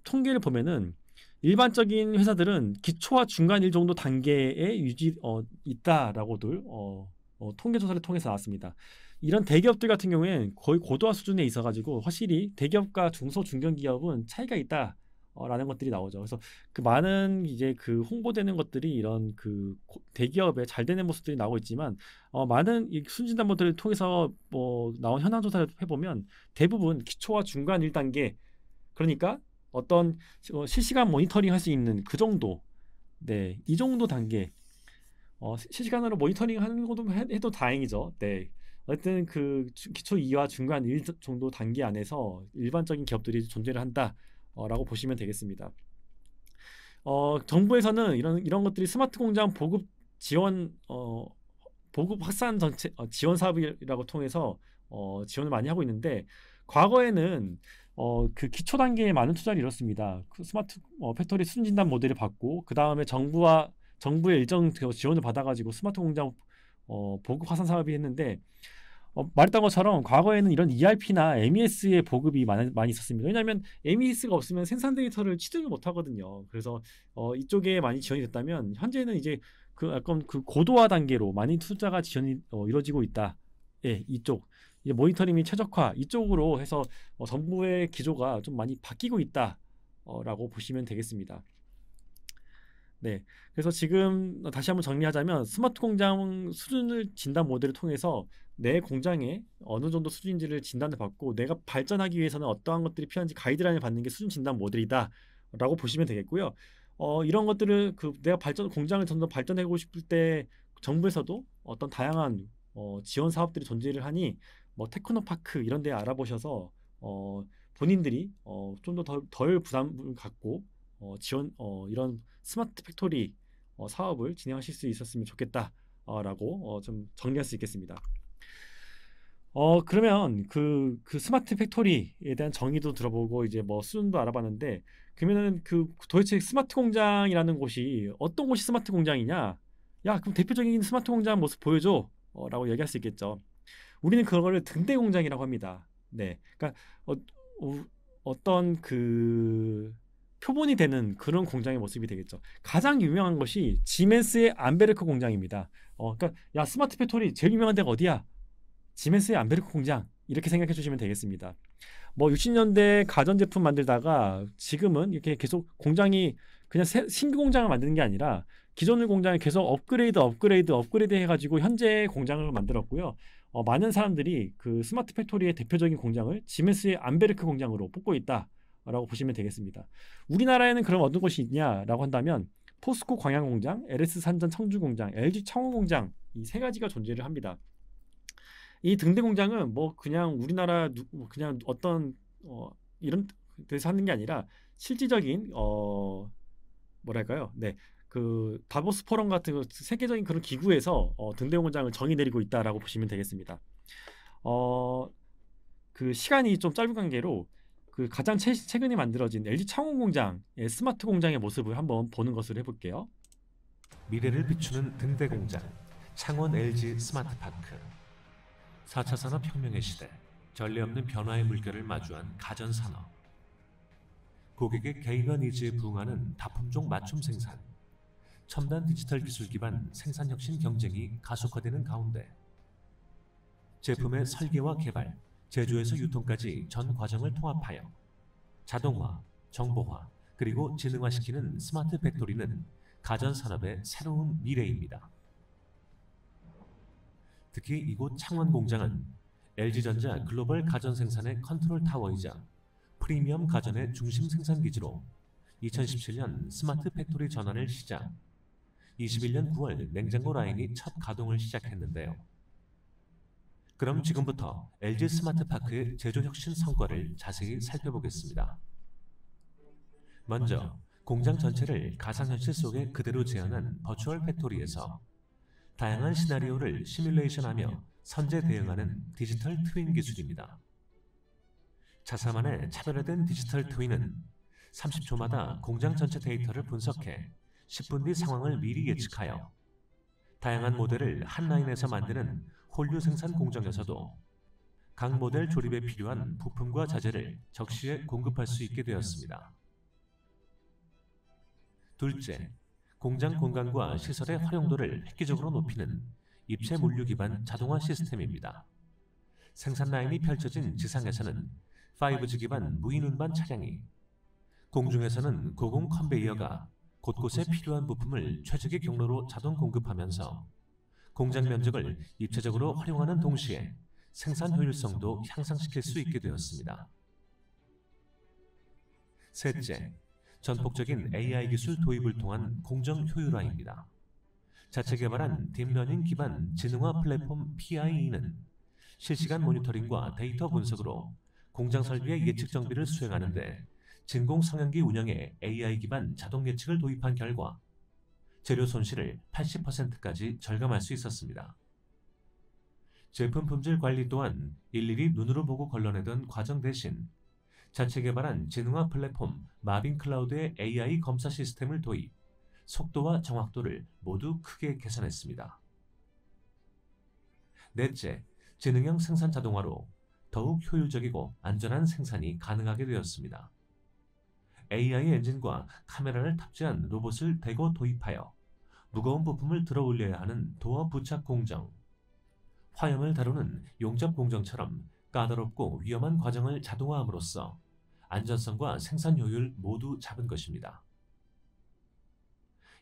통계를 보면은 일반적인 회사들은 기초와 중간 일 정도 단계에 있다라고들 통계 조사를 통해서 나왔습니다. 이런 대기업들 같은 경우에는 거의 고도화 수준에 있어가지고 확실히 대기업과 중소 중견기업은 차이가 있다. 라는 것들이 나오죠. 그래서 많은 이제 홍보되는 것들이 이런 대기업에 잘 되는 모습들이 나오고 있지만, 많은 이 순진단 모델을 통해서 나온 현황 조사를 해보면 대부분 기초와 중간 1단계, 그러니까 어떤 실시간 모니터링 할 수 있는 그 정도, 네, 이 정도 단계, 실시간으로 모니터링 하는 것도 해도 다행이죠. 네. 어쨌든 기초 2와 중간 1 정도 단계 안에서 일반적인 기업들이 존재를 한다. 라고 보시면 되겠습니다. 정부에서는 이런 것들이 스마트 공장 보급 지원 보급 확산 전체 지원 사업이라고 통해서 지원을 많이 하고 있는데, 과거에는 기초 단계에 많은 투자를 이뤘습니다. 스마트 팩토리 수준 진단 모델을 받고 그 다음에 정부의 일정 지원을 받아가지고 스마트 공장 보급 확산 사업이 했는데, 말했던 것처럼 과거에는 이런 ERP나 MES의 보급이 많이 있었습니다. 왜냐하면 MES가 없으면 생산 데이터를 취득을 못 하거든요. 그래서 이쪽에 많이 지원이 됐다면, 현재는 이제 약간 고도화 단계로 많이 투자가 지원이 이루어지고 있다. 예, 이쪽 이제 모니터링 및 최적화 이쪽으로 해서 정부의 기조가 좀 많이 바뀌고 있다라고 보시면 되겠습니다. 네, 그래서 지금 다시 한번 정리하자면 스마트 공장 수준을 진단 모델을 통해서 내 공장에 어느 정도 수준인지를 진단을 받고 내가 발전하기 위해서는 어떠한 것들이 필요한지 가이드라인을 받는 게 수준 진단 모델이다라고 보시면 되겠고요. 이런 것들을 내가 공장을 좀 더 발전하고 싶을 때 정부에서도 어떤 다양한 지원 사업들이 존재를 하니 테크노파크 이런 데 알아보셔서 본인들이 좀 더 덜 부담을 갖고 이런 스마트 팩토리 사업을 진행하실 수 있었으면 좋겠다라고 좀 정리할 수 있겠습니다. 그러면 그 스마트 팩토리에 대한 정의도 들어보고 이제 수준도 알아봤는데, 그러면은 도대체 스마트 공장이라는 곳이 어떤 곳이 스마트 공장이냐? 야, 그럼 대표적인 스마트 공장 모습 보여줘 라고 얘기할 수 있겠죠. 우리는 그거를 등대 공장이라고 합니다. 네, 그러니까 어떤 표본이 되는 그런 공장의 모습이 되겠죠. 가장 유명한 것이 지멘스의 안베르크 공장입니다. 그러니까 야, 스마트 팩토리 제일 유명한 데가 어디야? 지멘스의 안베르크 공장, 이렇게 생각해 주시면 되겠습니다. 60년대 가전제품 만들다가 지금은 이렇게 계속 공장이 그냥 신규 공장을 만드는 게 아니라 기존의 공장을 계속 업그레이드 해가지고 현재 공장을 만들었고요. 많은 사람들이 스마트 팩토리의 대표적인 공장을 지멘스의 안베르크 공장으로 뽑고 있다라고 보시면 되겠습니다. 우리나라에는 그럼 어떤 곳이 있냐라고 한다면 포스코 광양공장, LS 산전 청주공장, LG 창원공장, 이 세 가지가 존재를 합니다. 이 등대 공장은 그냥 우리나라 그냥 어떤 이런 데서 하는 게 아니라 실질적인 뭐랄까요? 네, 다보스 포럼 같은 세계적인 그런 기구에서 등대 공장을 정의 내리고 있다라고 보시면 되겠습니다. 시간이 좀 짧은 관계로 가장 최근에 만들어진 LG 창원 공장의 스마트 공장의 모습을 한번 보는 것으로 해볼게요. 미래를 비추는 등대 공장, 창원 LG 스마트파크. 4차 산업혁명의 시대, 전례 없는 변화의 물결을 마주한 가전산업. 고객의 개인화 니즈에 부응하는 다품종 맞춤 생산, 첨단 디지털 기술 기반 생산 혁신 경쟁이 가속화되는 가운데 제품의 설계와 개발, 제조에서 유통까지 전 과정을 통합하여 자동화, 정보화, 그리고 지능화시키는 스마트 팩토리는 가전산업의 새로운 미래입니다. 특히 이곳 창원 공장은 LG전자 글로벌 가전 생산의 컨트롤 타워이자 프리미엄 가전의 중심 생산 기지로 2017년 스마트 팩토리 전환을 시작, 21년 9월 냉장고 라인이 첫 가동을 시작했는데요. 그럼 지금부터 LG 스마트파크의 제조 혁신 성과를 자세히 살펴보겠습니다. 먼저 공장 전체를 가상현실 속에 그대로 재현한 버추얼 팩토리에서 다양한 시나리오를 시뮬레이션하며 선제 대응하는 디지털 트윈 기술입니다. 자사만의 차별화된 디지털 트윈은 30초마다 공장 전체 데이터를 분석해 10분 뒤 상황을 미리 예측하여 다양한 모델을 한 라인에서 만드는 홀류 생산 공정에서도 각 모델 조립에 필요한 부품과 자재를 적시에 공급할 수 있게 되었습니다. 둘째, 공장 공간과 시설의 활용도를 획기적으로 높이는 입체 물류 기반 자동화 시스템입니다. 생산 라인이 펼쳐진 지상에서는 5G 기반 무인 운반 차량이, 공중에서는 고공 컨베이어가 곳곳에 필요한 부품을 최적의 경로로 자동 공급하면서 공장 면적을 입체적으로 활용하는 동시에 생산 효율성도 향상시킬 수 있게 되었습니다. 셋째, 전폭적인 AI 기술 도입을 통한 공정 효율화입니다. 자체 개발한 딥러닝 기반 지능화 플랫폼 PIE는 실시간 모니터링과 데이터 분석으로 공장 설비의 예측 정비를 수행하는 데 진공 성형기 운영에 AI 기반 자동 예측을 도입한 결과 재료 손실을 80%까지 절감할 수 있었습니다. 제품 품질 관리 또한 일일이 눈으로 보고 걸러내던 과정 대신 자체 개발한 지능화 플랫폼 마빈 클라우드의 AI 검사 시스템을 도입, 속도와 정확도를 모두 크게 개선했습니다. 넷째, 지능형 생산 자동화로 더욱 효율적이고 안전한 생산이 가능하게 되었습니다. AI 엔진과 카메라를 탑재한 로봇을 대거 도입하여 무거운 부품을 들어 올려야 하는 도어 부착 공정, 화염을 다루는 용접 공정처럼 까다롭고 위험한 과정을 자동화함으로써 안전성과 생산 효율 모두 잡은 것입니다.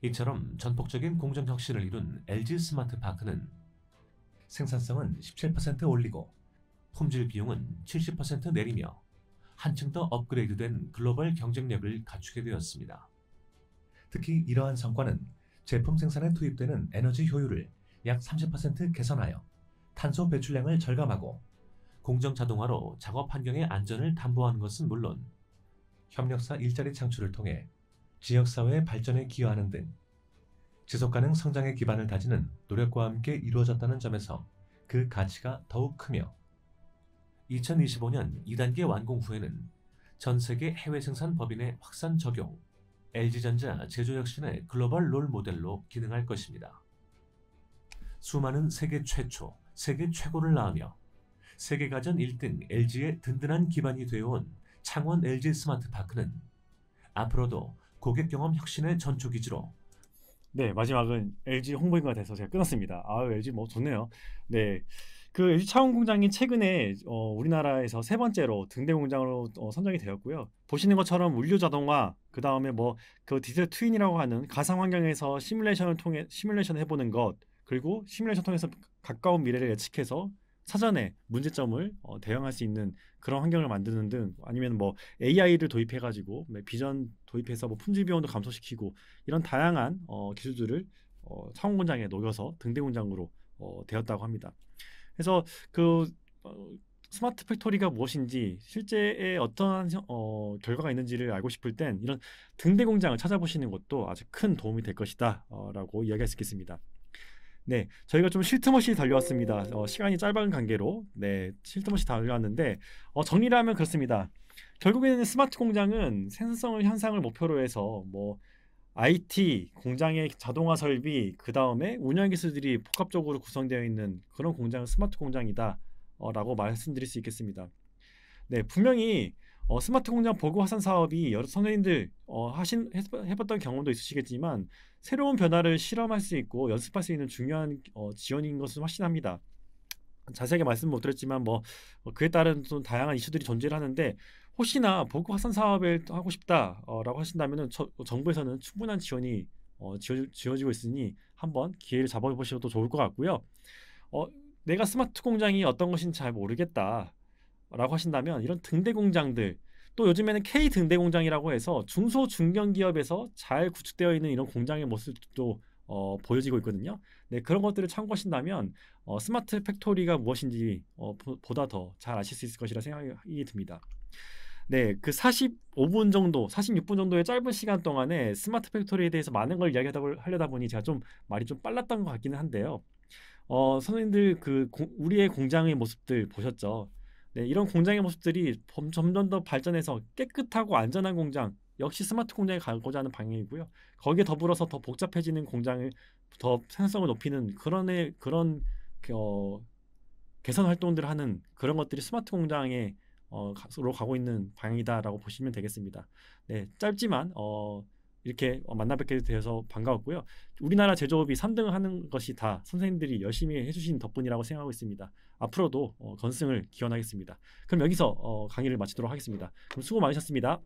이처럼 전폭적인 공정 혁신을 이룬 LG 스마트파크는 생산성은 17% 올리고 품질 비용은 70% 내리며 한층 더 업그레이드된 글로벌 경쟁력을 갖추게 되었습니다. 특히 이러한 성과는 제품 생산에 투입되는 에너지 효율을 약 30% 개선하여 탄소 배출량을 절감하고 공정 자동화로 작업 환경의 안전을 담보하는 것은 물론 협력사 일자리 창출을 통해 지역사회의 발전에 기여하는 등 지속가능 성장의 기반을 다지는 노력과 함께 이루어졌다는 점에서 그 가치가 더욱 크며 2025년 2단계 완공 후에는 전 세계 해외 생산 법인의 확산 적용, LG전자 제조 혁신의 글로벌 롤 모델로 기능할 것입니다. 수많은 세계 최초, 세계 최고를 낳으며 세계가전 1등 LG의 든든한 기반이 되어온 창원 LG 스마트파크는 앞으로도 고객 경험 혁신의 전초기지로. 네, 마지막은 LG 홍보인가 돼서 제가 끊었습니다. LG 뭐 좋네요. 네, 그 LG 창원 공장이 최근에 우리나라에서 세 번째로 등대 공장으로 선정이 되었고요. 보시는 것처럼 물류 자동화, 그 다음에 뭐 그 디지털 트윈이라고 하는 가상 환경에서 시뮬레이션 해보는 것, 그리고 시뮬레이션 통해서 가까운 미래를 예측해서 사전에 문제점을 대응할 수 있는 그런 환경을 만드는 등, 아니면 뭐 AI를 도입해가지고 비전 도입해서 뭐 품질 비용도 감소시키고, 이런 다양한 기술들을 창원 공장에 녹여서 등대 공장으로 되었다고 합니다. 그래서 그 스마트 팩토리가 무엇인지, 실제에 어떠한 결과가 있는지를 알고 싶을 땐 이런 등대 공장을 찾아보시는 것도 아주 큰 도움이 될 것이다 라고 이야기할 수 있겠습니다. 네, 저희가 좀 쉴 틈 없이 달려왔습니다. 시간이 짧은 관계로 쉴 틈 없이 달려왔는데, 정리를 하면 그렇습니다. 결국에는 스마트 공장은 생산성을 향상을 목표로 해서 뭐 IT, 공장의 자동화 설비, 그 다음에 운영 기술들이 복합적으로 구성되어 있는 그런 공장은 스마트 공장이다 라고 말씀드릴 수 있겠습니다. 네, 분명히 스마트 공장 보급 확산 사업이 여러 선생님들 해봤던 경험도 있으시겠지만 새로운 변화를 실험할 수 있고 연습할 수 있는 중요한 지원인 것은 확신합니다. 자세하게 말씀 못 드렸지만 그에 따른 좀 다양한 이슈들이 존재를 하는데 혹시나 보급 확산 사업을 하고 싶다라고 하신다면은 정부에서는 충분한 지원이 지어지고 있으니 한번 기회를 잡아보셔도 좋을 것 같고요. 내가 스마트 공장이 어떤 것인지 잘 모르겠다라고 하신다면 이런 등대 공장들 또 요즘에는 K 등대 공장이라고 해서 중소 중견 기업에서 잘 구축되어 있는 이런 공장의 모습도 보여지고 있거든요. 네, 그런 것들을 참고하신다면 스마트 팩토리가 무엇인지 보다 더 잘 아실 수 있을 것이라 생각이 듭니다. 네, 그 45분 정도, 46분 정도의 짧은 시간 동안에 스마트 팩토리에 대해서 많은 걸 이야기하려다 보니 제가 좀 말이 좀 빨랐던 것 같기는 한데요. 선생님들 우리의 공장의 모습들 보셨죠? 네, 이런 공장의 모습들이 점점 더 발전해서 깨끗하고 안전한 공장, 역시 스마트 공장에 가고자 하는 방향이고요. 거기에 더불어서 더 복잡해지는 공장을 더 생산성을 높이는 그런 개선 활동들을 하는 그런 것들이 스마트 공장에 로 가고 있는 방향이다라고 보시면 되겠습니다. 네, 짧지만 이렇게 만나 뵙게 되어서 반가웠고요. 우리나라 제조업이 3등을 하는 것이 다 선생님들이 열심히 해주신 덕분이라고 생각하고 있습니다. 앞으로도 건승을 기원하겠습니다. 그럼 여기서 강의를 마치도록 하겠습니다. 그럼 수고 많으셨습니다.